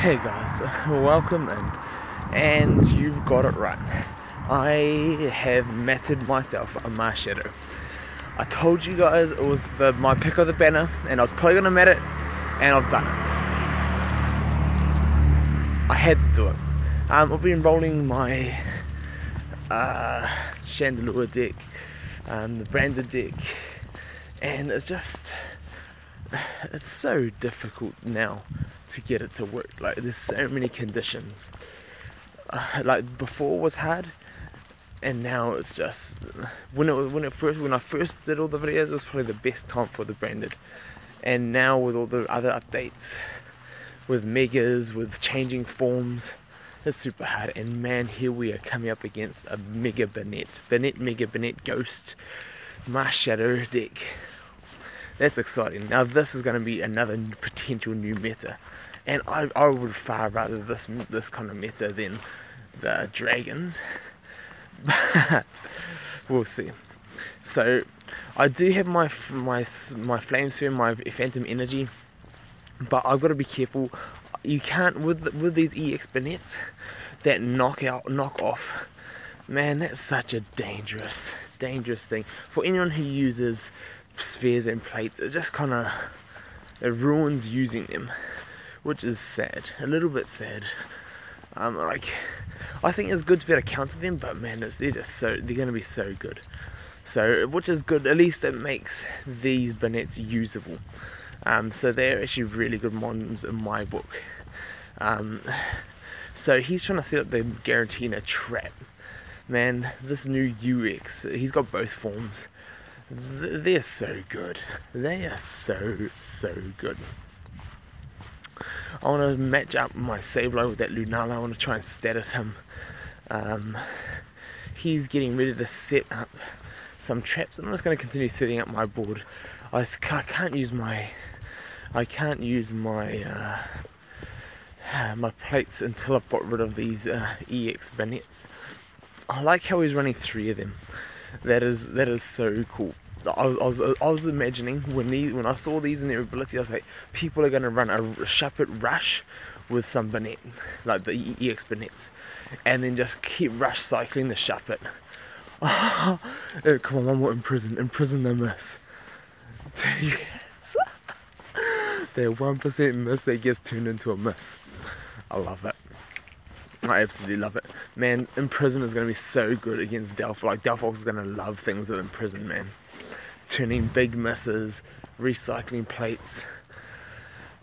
Hey guys, welcome in, and you've got it right. I have matted myself a Mars Shadow. I told you guys it was my pick of the banner, and I was probably gonna mat it, and I've done it. I had to do it. I've been rolling my Chandelure deck, the branded deck, and it's so difficult now to get it to work. Like, there's so many conditions. Like, before was hard, and now it's just when I first did all the videos, it was probably the best time for the branded. And now with all the other updates, with megas, with changing forms, it's super hard. And man, here we are coming up against a mega Banette Ghost Mars Shadow deck. That's exciting. Now this is going to be another potential new meta, and I would far rather this kind of meta than the dragons, but we'll see. So I do have my flame sphere, my phantom energy, but I've got to be careful. You can't with these EX Banettes that knock off. Man, that's such a dangerous thing for anyone who uses spheres and plates. It just it ruins using them, which is sad, a little bit sad. Like, I think it's good to be able to counter them, but man, they're going to be so good. So, which is good. At least it makes these Banettes usable. So they're actually really good mons in my book. So he's trying to set up the Garantina trap. Man, this new UX, he's got both forms. They're so good. They are so good. I want to match up my Sableye with that Lunala. I want to try and status him. He's getting ready to set up some traps, and I'm just going to continue setting up my board. I can't use my my plates until I've got rid of these EX Banettes. I like how he's running 3 of them. That is so cool. I was imagining when I saw these in their ability, I was like, people are going to run a Shuppet rush with some Banette, like the EX Banettes, and then just keep rush cycling the Shuppet. Oh, come on, one more imprison the miss. Yes. That 1% miss that gets turned into a miss. I love it. I absolutely love it. Man, Imprison is going to be so good against Delphox. Like, Delphox is going to love things with Imprison, man. Turning big misses, recycling plates.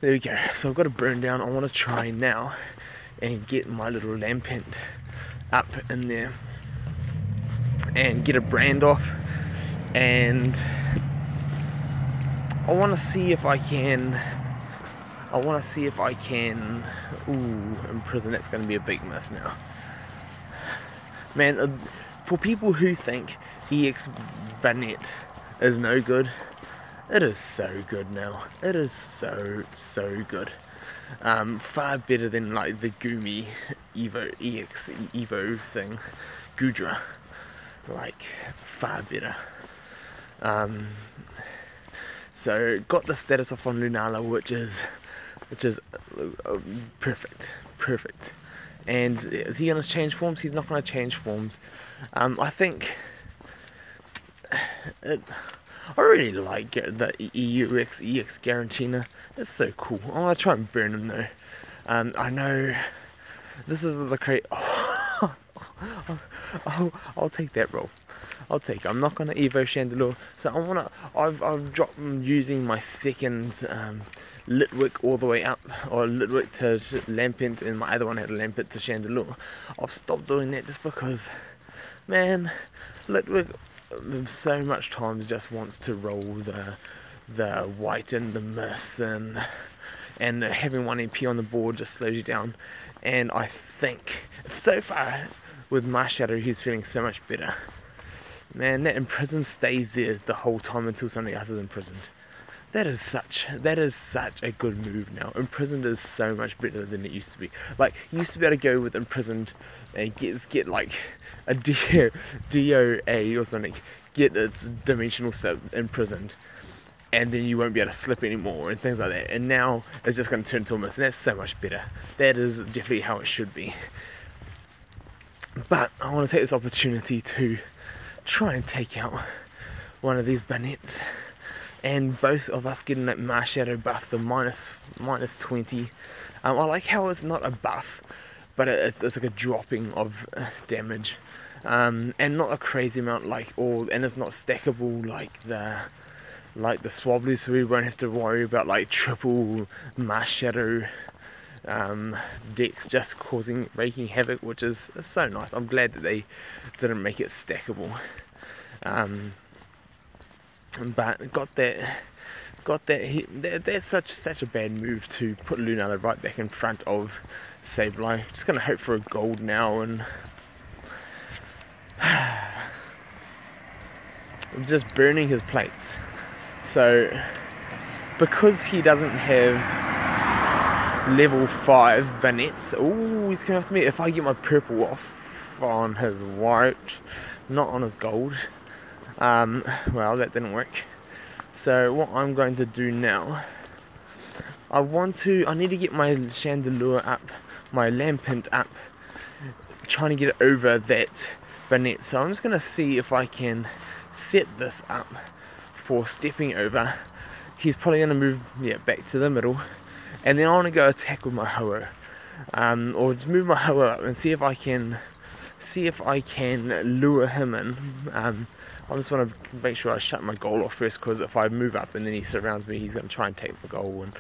There we go. So I've got a burn down. I want to try now and get my little Lampent up in there and get a brand off. And I want to see if I can... Ooh, Imprison, that's going to be a big miss now. Man, for people who think EX Banette is no good, it is so good now. It is so good. Far better than like the Goomy Evo thing, Gudra. Like, far better. So got the status off on Lunala, which is perfect. And is he going to change forms? He's not going to change forms. I think I really like the EX Garantina. It's so cool. I want to try and burn him though. I know this is the crate. I'll take that roll. I'm not gonna Evo Chandelure. So I've dropped using my second Litwick all the way up, or Litwick to Lampent, and my other one had a Lampent to Chandelure. I've stopped doing that just because, man, Litwick so much times just wants to roll the white and the miss, and having 1 MP on the board just slows you down. And I think so far with Mars Shadow, he's feeling so much better. Man, that Imprison stays there the whole time until somebody else is imprisoned. That is such a good move now. Imprisoned is so much better than it used to be. Like, you used to be able to go with Imprisoned and get like a DOA or something, get its dimensional step Imprisoned. and then you won't be able to slip anymore and things like that. And now it's just going to turn to a miss, and that's so much better. That is definitely how it should be. But I want to take this opportunity to try and take out one of these Banettes, and both of us getting that Marshadow buff, the minus 20. I like how it's not a buff, but it's like a dropping of damage, and not a crazy amount and it's not stackable like the Swabbly, so we won't have to worry about like triple Marshadow decks just making havoc, which is so nice. I'm glad that they didn't make it stackable. But that's such a bad move to put Lunala right back in front of Sableye. Just gonna hope for a gold now, and I'm just burning his plates. So because he doesn't have level 5 Banettes, he's coming after me. If I get my purple off on his white, not on his gold, well, that didn't work. So what I'm going to do now, I need to get my Chandelure up, my Lampent up, trying to get it over that Banette. So I'm just going to see if I can set this up for stepping over. He's probably going to move back to the middle, and then I want to go attack with my Ho-Oh, or just move my Ho-Oh up and see if I can lure him in. I just want to make sure I shut my goal off first, because if I move up and then he surrounds me, he's going to try and take the goal, and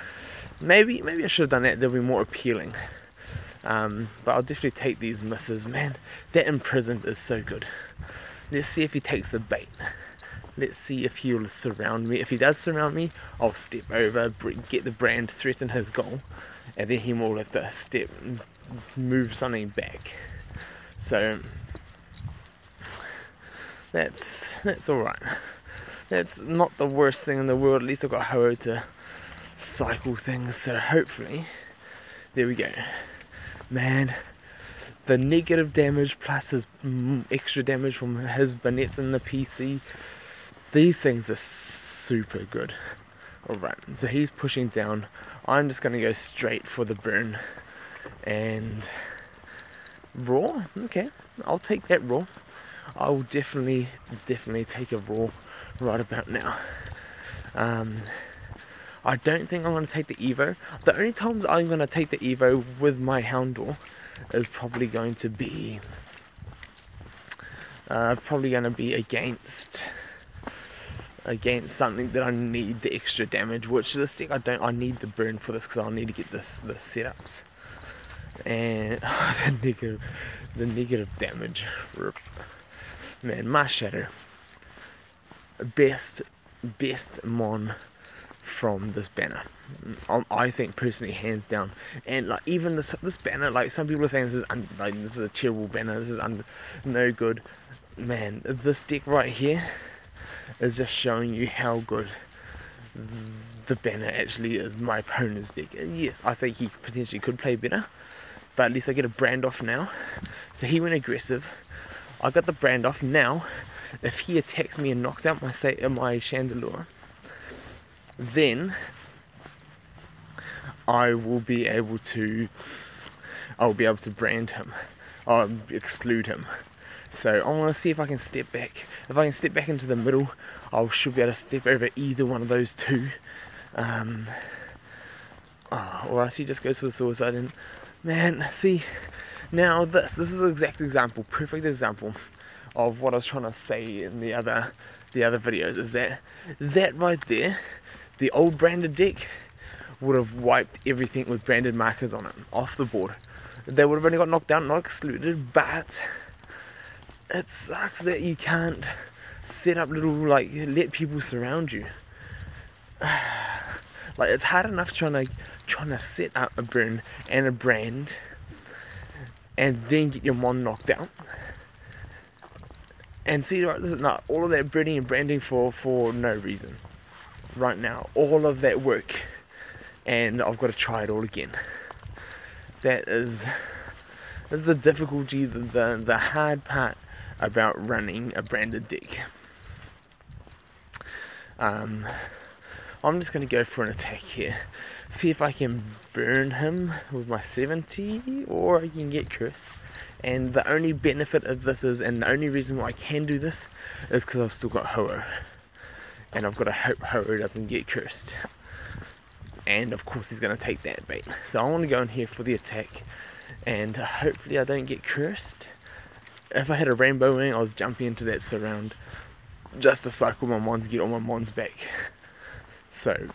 maybe I should have done that. That'll be more appealing. But I'll definitely take these misses. Man, that imprisoned is so good. Let's see if he takes the bait. Let's see if he'll surround me. If he does surround me, I'll step over, get the brand, threaten his goal, and then he will have to move something back. So that's alright. That's not the worst thing in the world. At least I've got Ho-Oh to cycle things, so hopefully, there we go. Man, the negative damage plus his extra damage from his Banette in the PC, these things are super good. Alright, so he's pushing down. I'm just going to go straight for the burn. And raw? Okay, I'll take that raw. I will definitely take a raw right about now. I don't think I'm going to take the Evo. The only times I'm going to take the Evo with my Houndour is probably going to be against something that I need the extra damage, which this deck I need the burn for this, because I'll need to get the setups. And the negative damage. Man, Marshadow, best mon from this banner. I think personally, hands down. And like even this banner, like some people are saying this is a terrible banner. This is no good. Man, this deck right here is just showing you how good the banner actually is. My opponent's deck. Yes, I think he potentially could play better, but at least I get a brand off now. So he went aggressive. I got the brand off now. If he attacks me and knocks out my Chandelure, then I'll be able to brand him, or exclude him. So I want to see if I can step back. If I can step back into the middle, I should be able to step over either one of those two. Or else he just goes for the suicide. And man, see, now this is an exact example, perfect example of what I was trying to say in the other videos. Is that right there, the old branded deck would have wiped everything with branded markers on it off the board. They would have only got knocked down, not excluded, but it sucks that you can't set up let people surround you. Like, it's hard enough trying to set up a burn and a brand and then get your mon knocked out. And see, right, this is not all of that burning and branding for no reason. Right now, all of that work, and I've got to try it all again. That is the difficulty, the hard part about running a branded deck. I'm just going to go for an attack here. See if I can burn him with my 70, or I can get cursed. And the only benefit of this is, and the only reason why I can do this, is because I've still got Ho-Oh. And I've got to hope Ho-Oh doesn't get cursed. And of course he's going to take that bait. So I want to go in here for the attack. And hopefully I don't get cursed. If I had a rainbow wing, I was jumping into that surround just to cycle my mons, get all my mons back. So,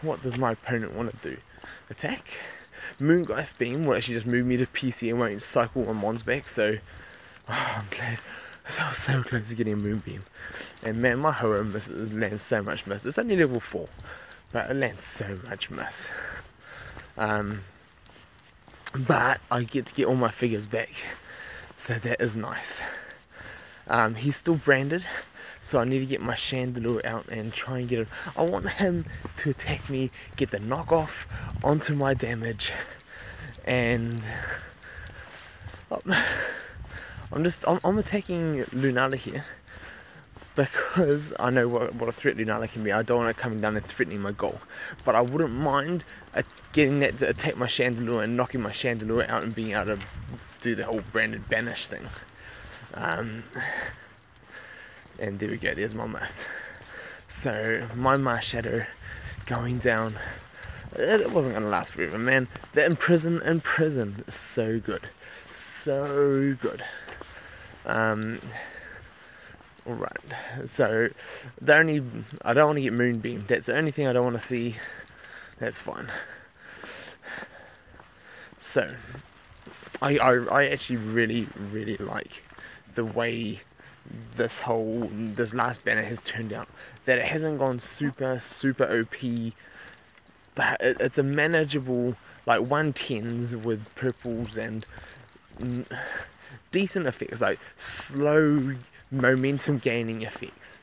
what does my opponent want to do? Attack? Moongeist Beam will actually just move me to PC and won't cycle my mons back, so I'm glad. I was so close to getting a Moonbeam. And man, my Ho-Oh lands so much miss. It's only level 4, but it lands so much miss. But I get to get all my figures back, so that is nice. He's still branded, so I need to get my Chandelure out and try and get him. I want him to attack me, get the knockoff onto my damage, and I'm attacking Lunala here because I know what a threat Lunala can be. I don't want it coming down and threatening my goal, but I wouldn't mind getting that to attack my Chandelure and knocking my Chandelure out and being able to do the whole branded banish thing. And there we go, there's my miss. So my Marshadow going down. It wasn't going to last forever, man. The imprison is so good. So good. Alright, so I don't want to get Moonbeam. That's the only thing I don't want to see. That's fine. So I actually really like the way this last banner has turned out. That it hasn't gone super OP, but it's a manageable, like 110s with purples and decent effects, like slow momentum gaining effects.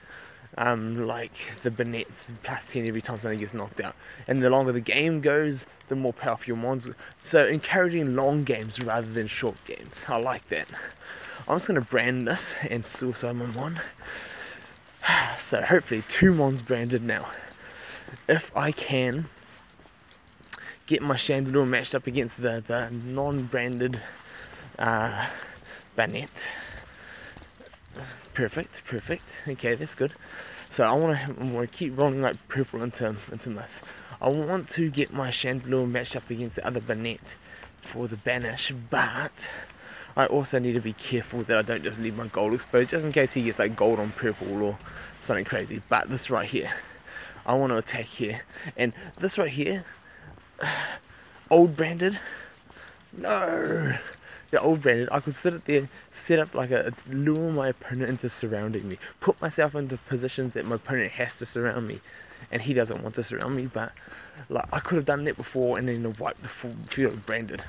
Like the Banette's plus 10 every time something gets knocked out, and the longer the game goes, the more powerful your mons. So encouraging long games rather than short games. I like that. I'm just going to brand this and suicide my mon. So hopefully 2 mons branded now. If I can get my Chandelure matched up against the non-branded Banette. Perfect. Okay, that's good. So I want to keep rolling like purple into miss. I want to get my Chandelure matched up against the other Banette for the banish, but I also need to be careful that I don't just leave my gold exposed, just in case he gets like gold on purple or something crazy. But this right here, I want to attack here, and this right here, old branded, no. The old branded, I could sit there, set up like lure my opponent into surrounding me, put myself into positions that my opponent has to surround me, and he doesn't want to surround me. But like I could have done that before and then wiped the full field of branded.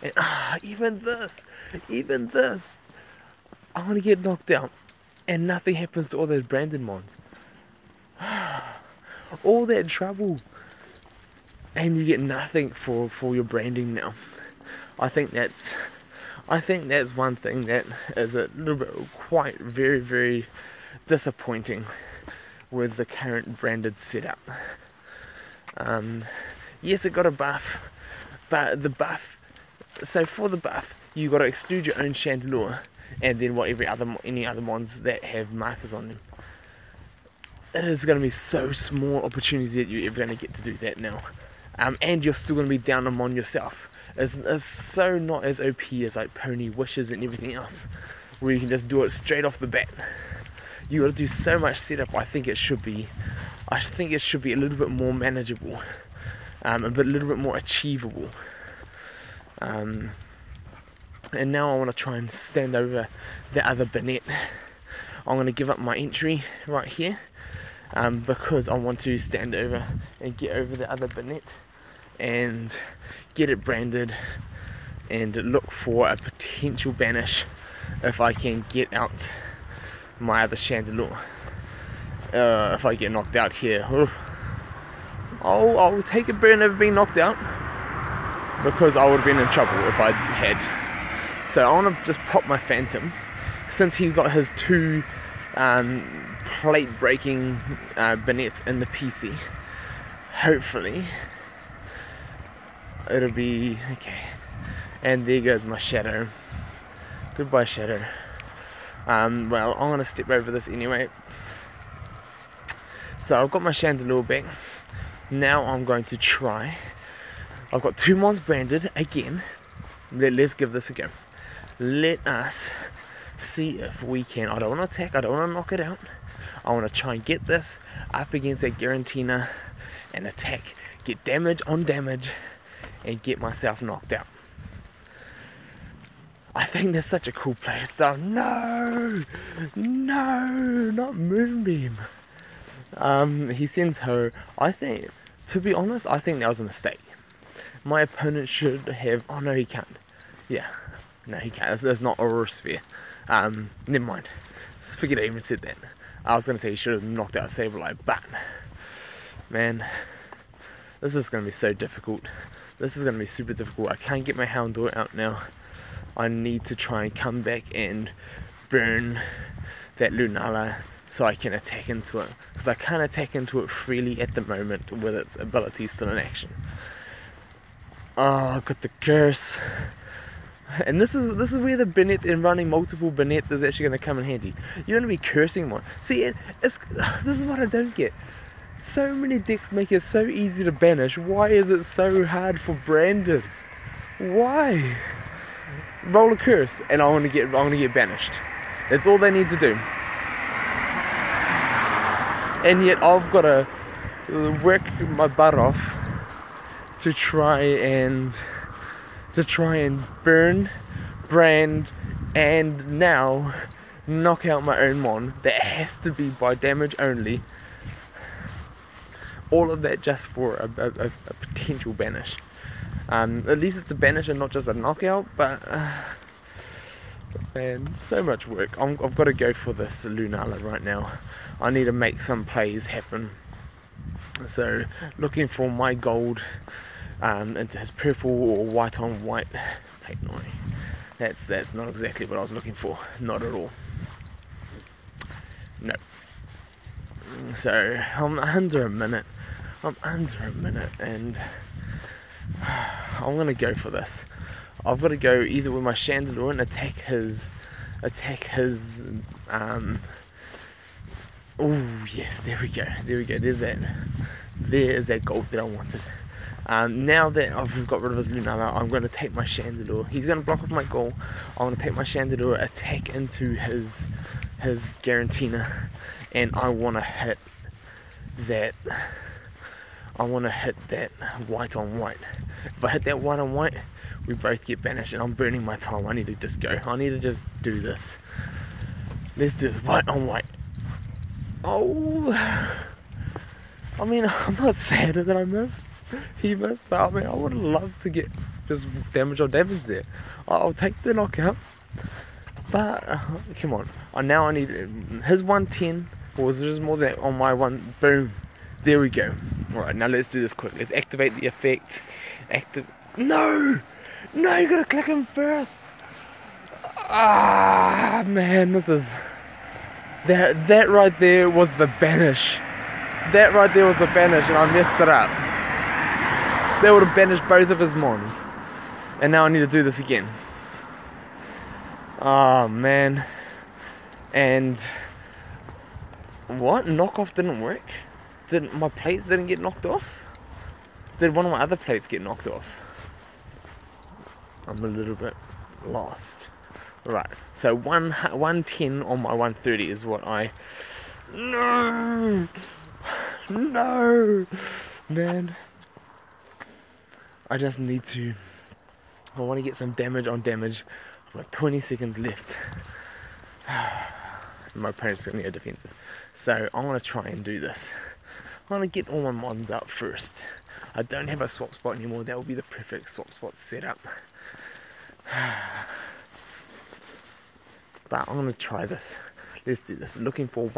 And even this, I want to get knocked out, and nothing happens to all those branded mons. All that trouble, and you get nothing for your branding now. I think that's one thing that is a little bit quite very disappointing with the current branded setup. Yes, it got a buff, but the buff. So for the buff, you got to exclude your own Chandelure, and then any other mons that have markers on them. It is going to be so small opportunities that you're ever going to get to do that now, and you're still going to be down a mon yourself. It's so not as OP as like Pony Wishes and everything else, where you can just do it straight off the bat. You got to do so much setup. I think it should be a little bit more manageable, a little bit more achievable. And now I want to try and stand over the other Banette. I'm going to give up my entry right here, because I want to stand over and get over the other Banette and get it branded and look for a potential banish if I can get out my other Chandelure. If I get knocked out here, I'll take a burn over being knocked out, because I would have been in trouble if I had. So I want to just pop my Phantom, since he's got his 2 plate breaking Banette in the PC. Hopefully it'll be okay. And there goes my shadow. Goodbye, shadow. Well, I'm gonna step over this anyway. So I've got my Chandelure back. Now I'm going to try. I've got 2 mons branded again. Let's give this a go. Let us see if we can. I don't want to attack, I don't want to knock it out. I want to try and get this up against that Garantina and attack, get damage on damage, and get myself knocked out. I think that's such a cool play style. No, not Moonbeam. He sends her. I think, to be honest, I think that was a mistake. My opponent should have. Oh no, he can't. Yeah, no, he can't. That's not Aurora Sphere. Never mind. Forget I even said that. I was gonna say he should have knocked out Sableye, but man, this is gonna be so difficult. This is gonna be super difficult. I can't get my Houndour out now. I need to try and come back and burn that Lunala so I can attack into it, because I can't attack into it freely at the moment with its ability still in action. Oh, I've got the curse. And this is where the Banette and running multiple Banettes is actually going to come in handy. You're going to be cursing one. See, this is what I don't get. So many decks make it so easy to banish. Why is it so hard for branded? Why? Roll a curse, and I'm gonna get banished. That's all they need to do. And yet I've got to work my butt off to try and burn, brand, and now knock out my own mon. That has to be by damage only. All of that just for a potential banish. At least it's a banish and not just a knockout, but man, so much work. I've got to go for this Lunala right now. I need to make some plays happen. So looking for my gold into his purple or white on white. That's not exactly what I was looking for. Not at all. No. So I'm under a minute, and I'm gonna go for this. I've got to go either with my Chandelure and attack his oh yes, there we go, there is that gold that I wanted. Now that I've got rid of his Lunala, I'm going to take my Chandelure. He's going to block off my goal. I'm going to take my Chandelure, attack into his Garantina, and I want to hit that white on white. If I hit that white on white, we both get banished, and I'm burning my time. I need to just go. I need to just do this. Let's do this white on white. Oh, I mean, I'm not sad that he missed, but I mean, I would love to get just damage on damage there. I'll take the knockout, but come on. Now I need his 110, or was it just more than on my one? Boom, there we go. Alright, now let's do this quick. Let's activate the effect. No, you gotta click him first. Ah man, this is that right there was the banish. That right there was the banish, and I messed it up. That would have banished both of his mons. And now I need to do this again. Oh man. And what? Knockoff didn't work? My plates didn't get knocked off? Did one of my other plates get knocked off? I'm a little bit lost. Right, so 110 on my 130 is what I... No, man. I just need to... I want to get some damage on damage. I've got 20 seconds left. My opponent's going to go defensive. So I'm going to try and do this. I'm going to get all my mons up first. I don't have a swap spot anymore. That will be the perfect swap spot setup. But I'm going to try this. Let's do this. Looking for his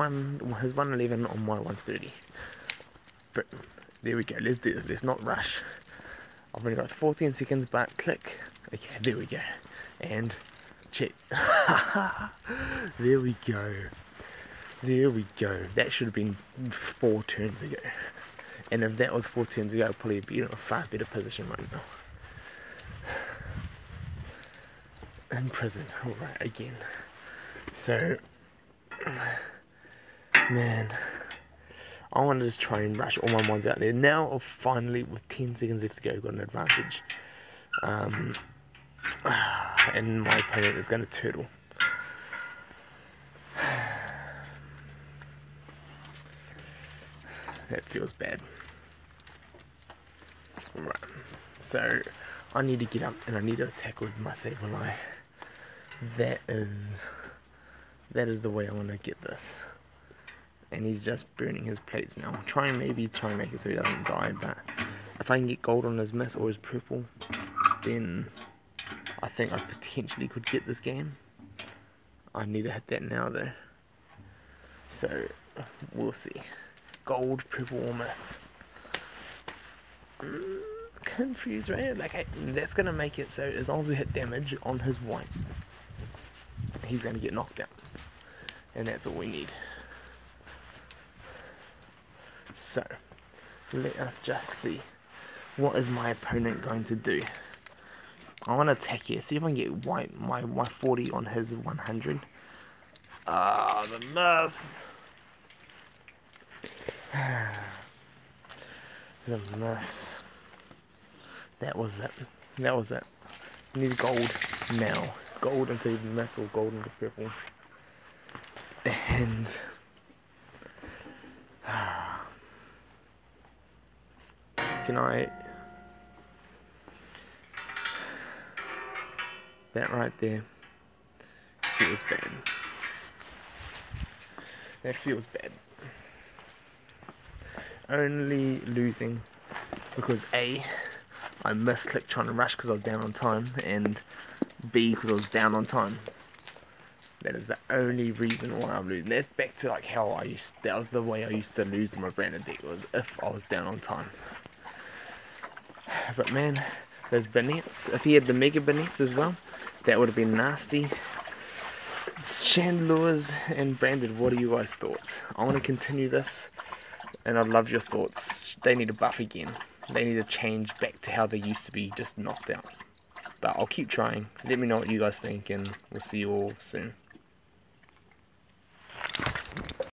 111 on my 130. But there we go. Let's do this. Let's not rush. I've only got 14 seconds, but click. Okay, there we go. And check. There we go. There we go. That should have been 4 turns ago. And if that was 4 turns ago, I'd probably be in a far better position right now. In prison. Alright, again. So, man, I want to just try and rush all my mons out there. Now, I've finally, with 10 seconds left to go, got an advantage. And my opponent is going to turtle. That feels bad. Right. So, I need to get up and I need to attack with my Sableye. That is the way I want to get this. And he's just burning his plates now. Maybe try and make it so he doesn't die, but if I can get gold on his miss or his purple, then I think I potentially could get this game. I need to hit that now though. So, we'll see. Gold, purple, or miss. Confused, right? Like, that's gonna make it so as long as we hit damage on his white, he's gonna get knocked out. And that's all we need. So, let us just see. What is my opponent going to do? I want to attack here. See if I can get my 40 on his 100. Ah, the miss. The miss. That was it. That was it. I need gold now. Gold into the miss or gold into purple. And can I? That right there feels bad. That feels bad. Only losing because A, I misclicked trying to rush because I was down on time, and B, because I was down on time. That is the only reason why I'm losing. That's back to like how that was the way I used to lose my branded deck, was if I was down on time. But man, those Banettes, if he had the Mega Banettes as well, that would have been nasty. Chandelures and branded, what are you guys' thoughts? I want to continue this, and I'd love your thoughts. They need a buff again. They need to change back to how they used to be, just knocked out. But I'll keep trying. Let me know what you guys think, and we'll see you all soon.